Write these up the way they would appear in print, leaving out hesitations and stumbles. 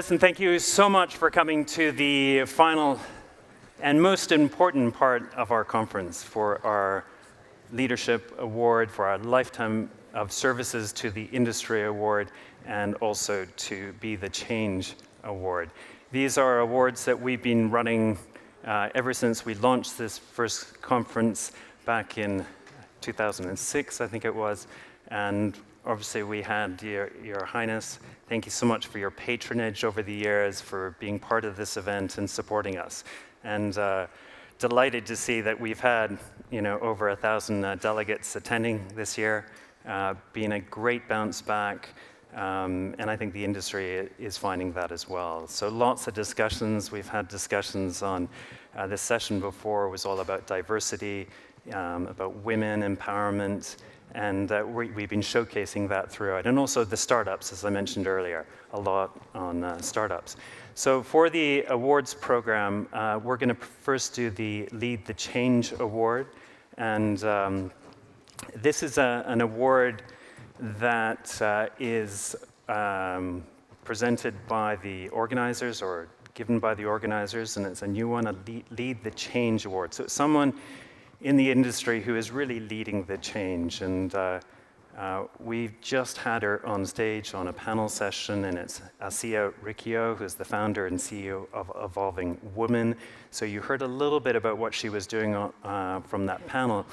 listen, thank you so much for coming to the final and most important part of our conference, for our Leadership Award, for our Lifetime of Services to the Industry Award, and also to be the Change Award. These are awards that we've been running ever since we launched this first conference back in 2006, I think it was, and obviously we had your Highness. Thank you so much for your patronage over the years, for being part of this event and supporting us. And delighted to see that we've had, over 1,000 delegates attending this year, been a great bounce back, and I think the industry is finding that as well. So lots of discussions. We've had discussions on this session before was all about diversity, about women empowerment, and we've been showcasing that throughout. And also the startups, as I mentioned earlier, a lot on startups. So for the awards program, we're going to first do the Lead the Change Award. And this is an award that is presented by the organizers, or given by the organizers, and it's a new one, a Lead the Change Award. So it's someone in the industry who is really leading the change. And we've just had her on stage on a panel session, and it's Assia, Riccio, who's the founder and CEO of Evolving Women. So you heard a little bit about what she was doing from that panel.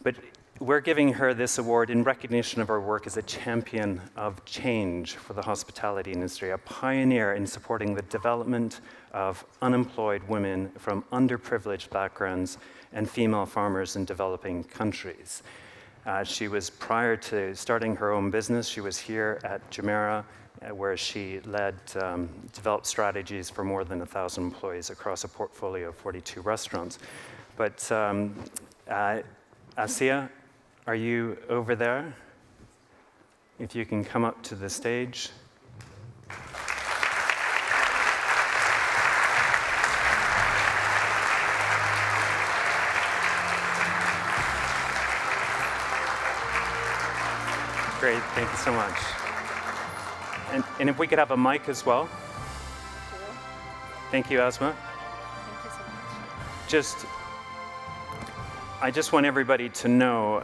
But we're giving her this award in recognition of her work as a champion of change for the hospitality industry, a pioneer in supporting the development of unemployed women from underprivileged backgrounds and female farmers in developing countries. She was, prior to starting her own business, she was here at Jumeirah, where she developed strategies for more than 1,000 employees across a portfolio of 42 restaurants. But Assia, are you over there? If you can come up to the stage. Great, thank you so much. And if we could have a mic as well. Thank you, Asma. Thank you so much. I just want everybody to know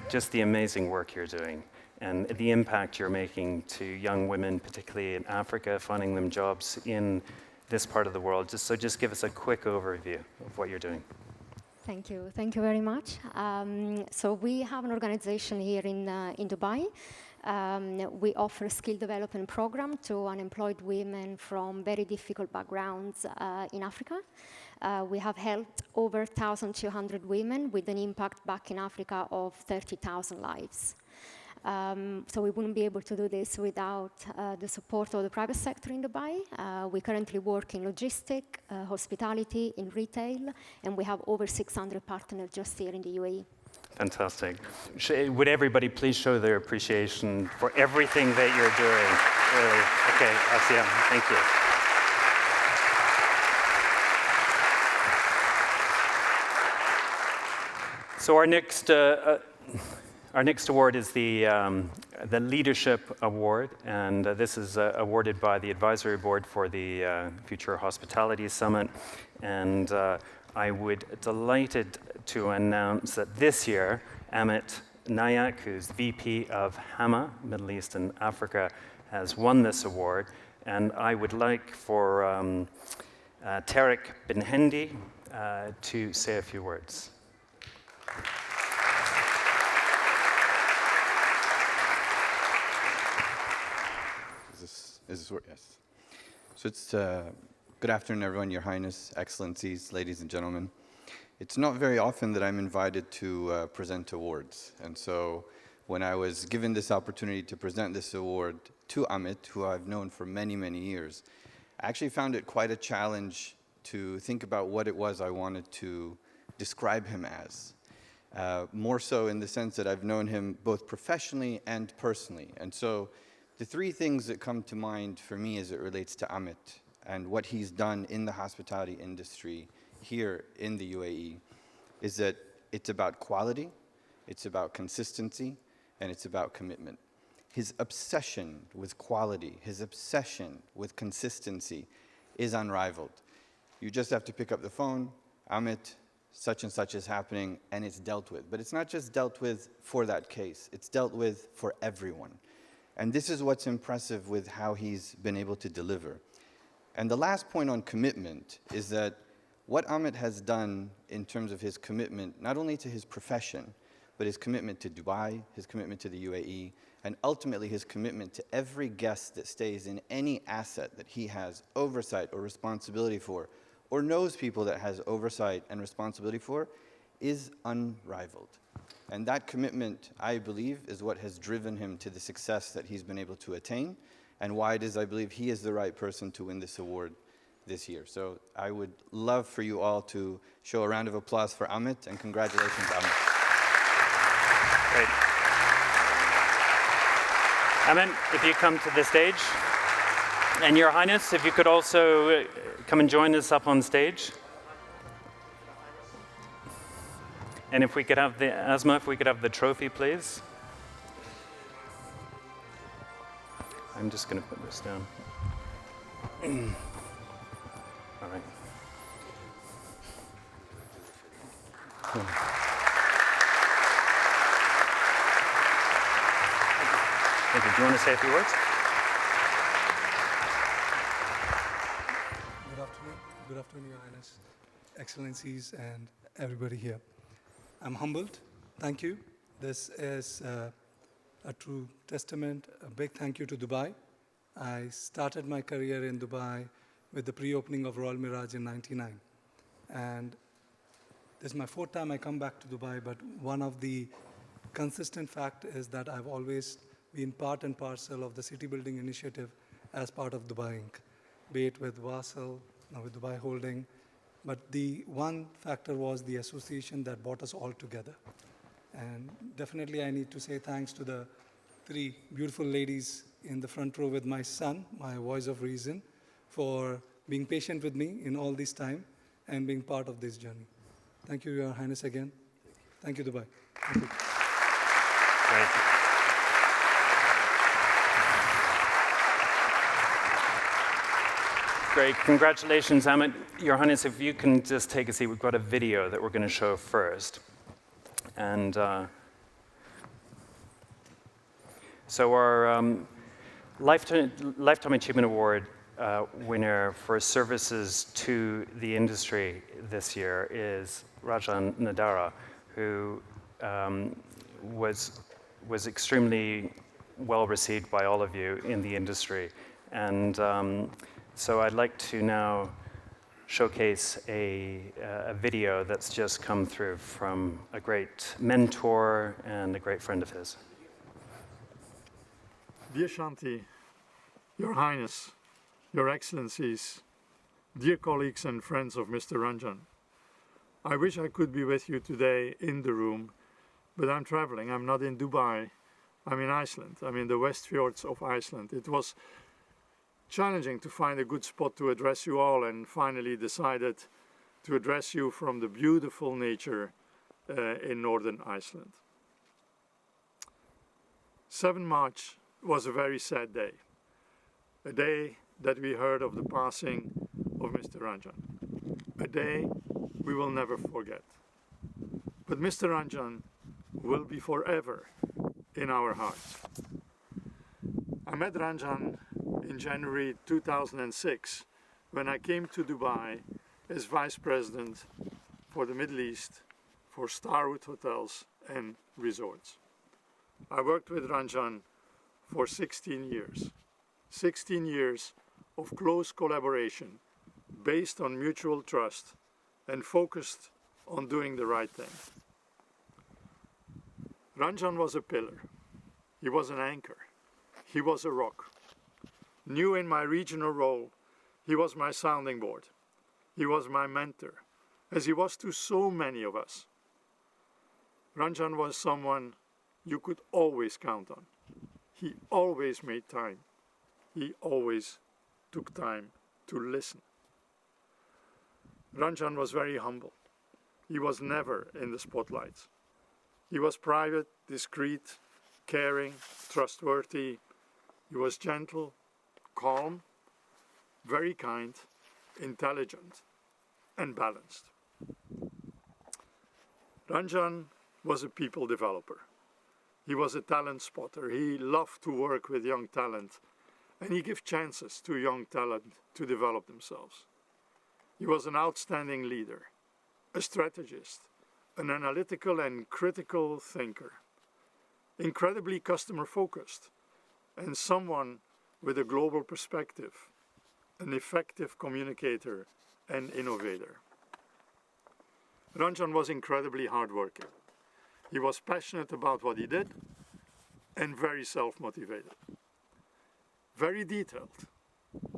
just the amazing work you're doing and the impact you're making to young women, particularly in Africa, finding them jobs in this part of the world. So just give us a quick overview of what you're doing. Thank you very much. So we have an organization here in Dubai. We offer a skill development program to unemployed women from very difficult backgrounds in Africa. We have helped over 1,200 women with an impact back in Africa of 30,000 lives. So we wouldn't be able to do this without the support of the private sector in Dubai. We currently work in logistics, hospitality, in retail, and we have over 600 partners just here in the UAE. Fantastic. Would everybody please show their appreciation for everything that you're doing? Really. Okay, Assia, thank you. So our next award is the Leadership Award, and this is awarded by the Advisory Board for the Future Hospitality Summit. And I would be delighted to announce that this year, Amit Nayak, who's VP of HAMA, Middle East and Africa, has won this award. And I would like for Tariq bin Hendi to say a few words. Is this work? Yes. So it's good afternoon, everyone, Your Highness, Excellencies, ladies and gentlemen. It's not very often that I'm invited to present awards. And so when I was given this opportunity to present this award to Amit, who I've known for many, many years, I actually found it quite a challenge to think about what it was I wanted to describe him as. More so in the sense that I've known him both professionally and personally. And so the three things that come to mind for me as it relates to Amit and what he's done in the hospitality industry here in the UAE is that it's about quality, it's about consistency, and it's about commitment. his obsession with quality, his obsession with consistency is unrivaled. You just have to pick up the phone, Amit, such and such is happening, and it's dealt with. But it's not just dealt with for that case, it's dealt with for everyone. And this is what's impressive with how he's been able to deliver. And the last point on commitment is that what Amit has done in terms of his commitment, not only to his profession, but his commitment to Dubai, his commitment to the UAE, and ultimately his commitment to every guest that stays in any asset that he has oversight or responsibility for, or knows people that has oversight and responsibility for, is unrivaled. And that commitment, I believe, is what has driven him to the success that he's been able to attain, and why it is I believe he is the right person to win this award this year. So I would love for you all to show a round of applause for Amit, and congratulations, Amit. Great. Ahmed, if you come to the stage. And Your Highness, if you could also come and join us up on stage. And if we could have the, Asma, if we could have the trophy, please. I'm just going to put this down. All right. Thank you. Do you want to say a few words? Good afternoon, Your Highness, Excellencies, and everybody here. I'm humbled. Thank you. This is a true testament. A big thank you to Dubai. I started my career in Dubai with the pre-opening of Royal Mirage in '99. And this is my fourth time I come back to Dubai, but one of the consistent fact is that I've always been part and parcel of the city building initiative as part of Dubai Inc., be it with Wasl, now with Dubai Holding. But the one factor was the association that brought us all together. And definitely I need to say thanks to the three beautiful ladies in the front row with my son, my voice of reason, for being patient with me in all this time and being part of this journey. Thank you, Your Highness, again. Thank you, Dubai. Thank you. Great. Great. Congratulations, Amit. Your Highness, if you can just take a seat, we've got a video that we're going to show first. And so our Lifetime Achievement Award winner for services to the industry this year is Ranjan Nadarajah, who was extremely well received by all of you in the industry. And so I'd like to now showcase a video that's just come through from a great mentor and a great friend of his. Dear Shanti, Your Highness, Your Excellencies, dear colleagues and friends of Mr. Ranjan, I wish I could be with you today in the room, but I'm traveling. I'm not in Dubai. I'm in Iceland. I'm in the West Fjords of Iceland. It was challenging to find a good spot to address you all, and finally decided to address you from the beautiful nature in northern Iceland. 7 March was a very sad day, a day that we heard of the passing of Mr. Ranjan, a day we will never forget. But Mr. Ranjan will be forever in our hearts. I met Ranjan in January 2006 when I came to Dubai as Vice President for the Middle East for Starwood Hotels and Resorts. I worked with Ranjan for 16 years. 16 years of close collaboration based on mutual trust and focused on doing the right thing. Ranjan was a pillar. He was an anchor. He was a rock. New in my regional role, he was my sounding board. He was my mentor, as he was to so many of us. Ranjan was someone you could always count on. He always made time. He always took time to listen. Ranjan was very humble. He was never in the spotlights. He was private, discreet, caring, trustworthy. He was gentle, calm, very kind, intelligent, and balanced. Ranjan was a people developer. He was a talent spotter. He loved to work with young talent, and he gave chances to young talent to develop themselves. He was an outstanding leader, a strategist, an analytical and critical thinker, incredibly customer-focused, and someone with a global perspective, an effective communicator and innovator. Ranjan was incredibly hardworking. He was passionate about what he did and very self-motivated, very detailed,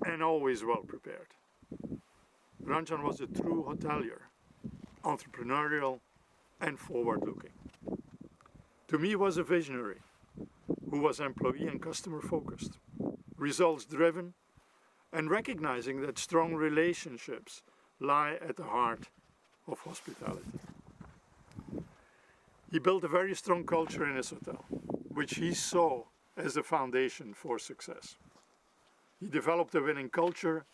and always well-prepared. Ranjan was a true hotelier, entrepreneurial and forward-looking. To me, he was a visionary who was employee and customer-focused, results-driven, and recognizing that strong relationships lie at the heart of hospitality. He built a very strong culture in his hotel, which he saw as the foundation for success. He developed a winning culture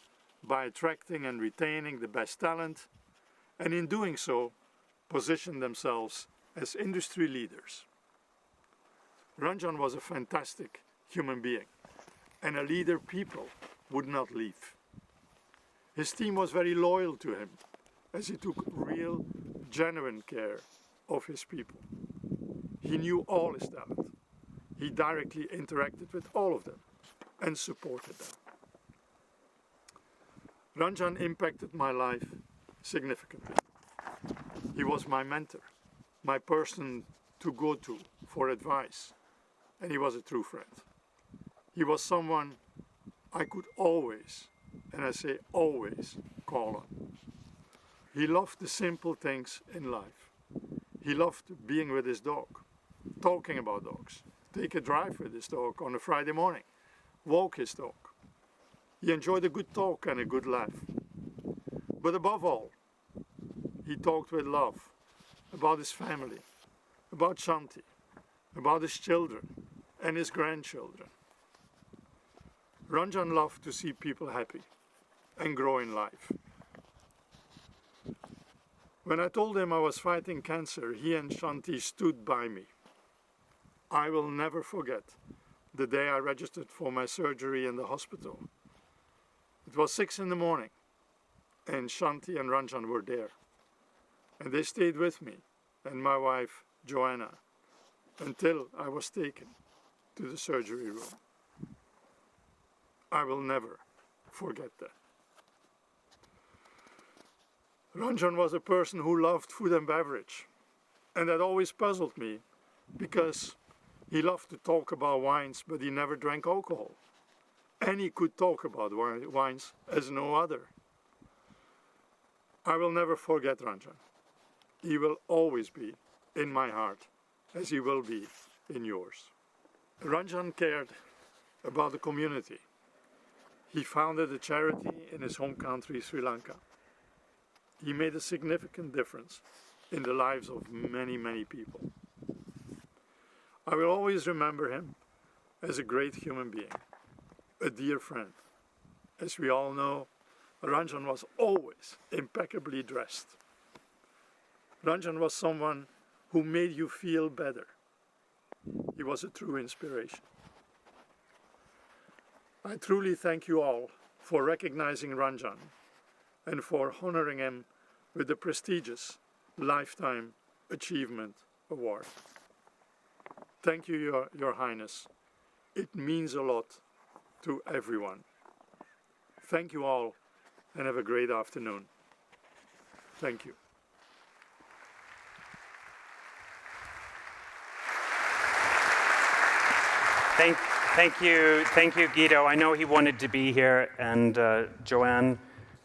by attracting and retaining the best talent, and in doing so, positioned themselves as industry leaders. Ranjan was a fantastic human being and a leader people would not leave. His team was very loyal to him as he took real, genuine care of his people. He knew all his talent. He directly interacted with all of them and supported them. Ranjan impacted my life significantly. He was my mentor, my person to go to for advice, and he was a true friend. He was someone I could always, and I say always, call on. He loved the simple things in life. He loved being with his dog, talking about dogs, take a drive with his dog on a Friday morning, walk his dog. He enjoyed a good talk and a good laugh. But above all, he talked with love about his family, about Shanti, about his children and his grandchildren. Ranjan loved to see people happy and grow in life. When I told him I was fighting cancer, he and Shanti stood by me. I will never forget the day I registered for my surgery in the hospital. It was 6 in the morning, and Shanti and Ranjan were there. And they stayed with me and my wife, Joanna, until I was taken to the surgery room. I will never forget that. Ranjan was a person who loved food and beverage, and that always puzzled me because he loved to talk about wines, but he never drank alcohol. And he could talk about wines as no other. I will never forget Ranjan. He will always be in my heart, as he will be in yours. Ranjan cared about the community. He founded a charity in his home country, Sri Lanka. He made a significant difference in the lives of many, many people. I will always remember him as a great human being, a dear friend. As we all know, Ranjan was always impeccably dressed. Ranjan was someone who made you feel better. He was a true inspiration. I truly thank you all for recognizing Ranjan and for honoring him with the prestigious Lifetime Achievement Award. Thank you, Your Highness. It means a lot to everyone. Thank you all and have a great afternoon. Thank you. Thank you, Guido. I know he wanted to be here, and Joanne,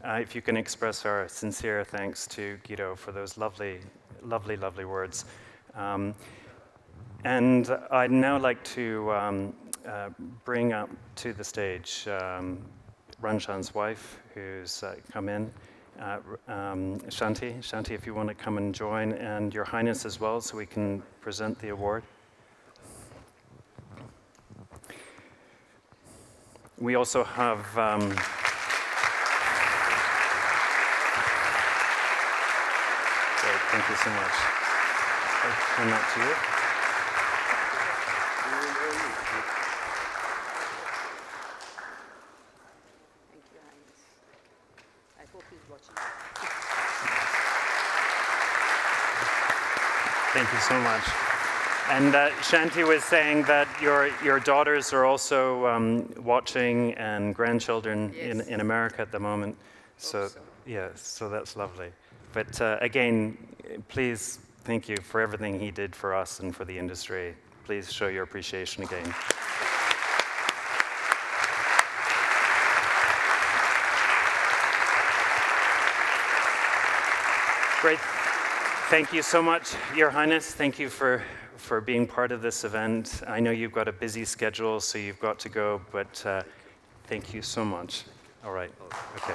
if you can express our sincere thanks to Guido for those lovely, lovely, lovely words. And I'd now like to bring up to the stage Ranjan's wife, who's come in. Shanti, if you want to come and join, and Your Highness as well, so we can present the award. we also have great, thank you so much. I'll turn that to you. Thank you, Highness. I hope he's watching. Thank you so much. And Shanti was saying that your daughters are also watching, and grandchildren Yes. in America at the moment. So, yeah, so that's lovely. But again, please, thank you for everything he did for us and for the industry. Please show your appreciation again. Great. Thank you so much, Your Highness. Thank you for being part of this event. I know you've got a busy schedule, so you've got to go, but thank you so much. All right. Okay.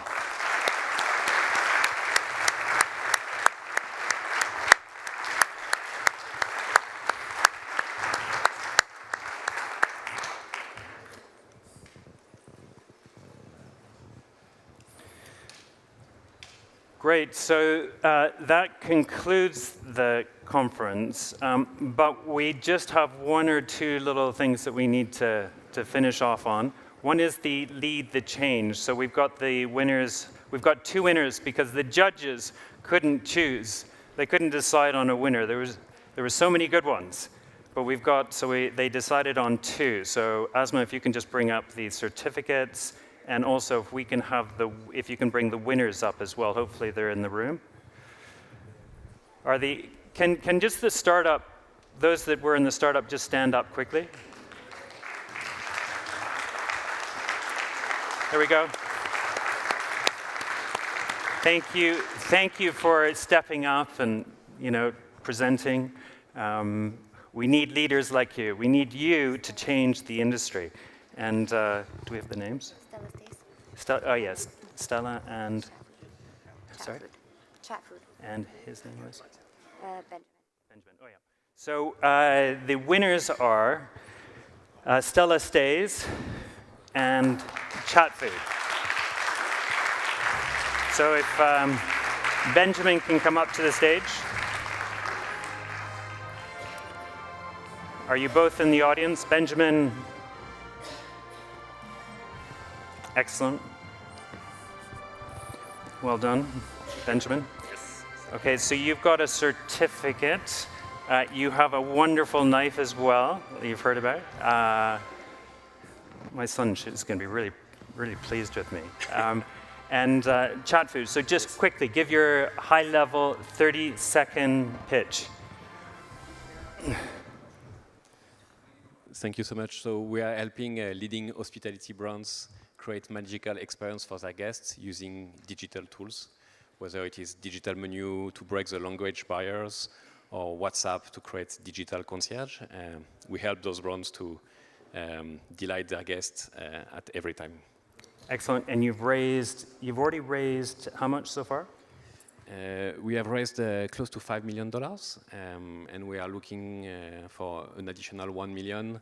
Great, so that concludes the conference, but we just have one or two little things that we need to finish off on. One is the lead the change. So we've got the winners, we've got two winners because the judges couldn't choose. They couldn't decide on a winner. There were so many good ones, but we've got, they decided on two. So Asma, if you can just bring up the certificates. And also, if we can have if you can bring the winners up as well. Hopefully, they're in the room. Can just the startup, those that were in the startup, just stand up quickly? There we go. Thank you for stepping up and presenting. We need leaders like you. We need you to change the industry. And do we have the names? Oh yes, Stella and sorry. Chatfood. And his name was Benjamin. Benjamin. Oh yeah. So the winners are Stella Stays and Chatfood. So if Benjamin can come up to the stage. Are you both in the audience? Benjamin. Excellent. Well done, Benjamin. Yes. Okay, so you've got a certificate. You have a wonderful knife as well that you've heard about. My son is going to be really, really pleased with me. And Chatfood, so just quickly, give your high-level 30-second pitch. Thank you so much. So we are helping leading hospitality brands create magical experience for their guests using digital tools, whether it is digital menu to break the language barriers or WhatsApp to create digital concierge. We help those brands to delight their guests at every time. Excellent. And you've already raised how much so far? We have raised close to $5 million, and we are looking for an additional $1 million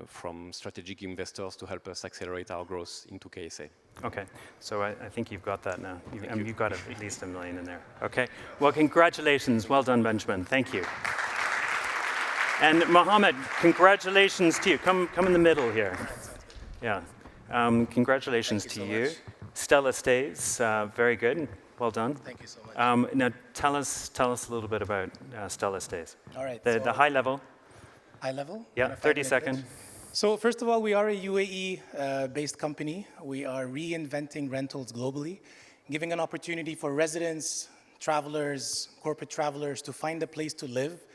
from strategic investors to help us accelerate our growth into KSA. Okay, so I think you've got that now. You've got at least $1 million in there. Okay, well, congratulations. Well done, Benjamin. Thank you. And Mohammed, congratulations to you. Come in the middle here. Yeah, congratulations to you. Stella Stays, very good. Well done. Thank you so much. Now, tell us a little bit about Stella Stays. All right. The high level. High level? Yeah, 30 seconds. So first of all, we are a UAE-based company. We are reinventing rentals globally, giving an opportunity for residents, travelers, corporate travelers to find a place to live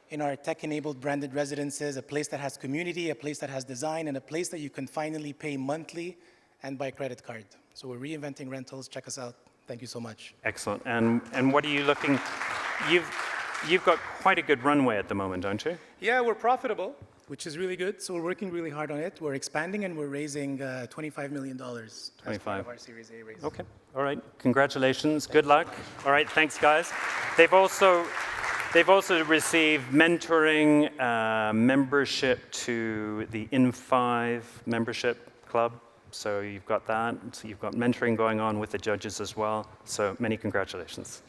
in our tech-enabled branded residences, a place that has community, a place that has design, and a place that you can finally pay monthly and by credit card. So we're reinventing rentals. Check us out. Thank you so much. Excellent. And what are you looking? You've got quite a good runway at the moment, don't you? Yeah, we're profitable, which is really good. So we're working really hard on it. We're expanding and we're raising $25 million as part of our Series A raise. Okay. All right. Congratulations. Good luck. All right. Thanks, guys. They've also received mentoring, membership to the In5 membership club. So you've got that. So you've got mentoring going on with the judges as well. So many congratulations.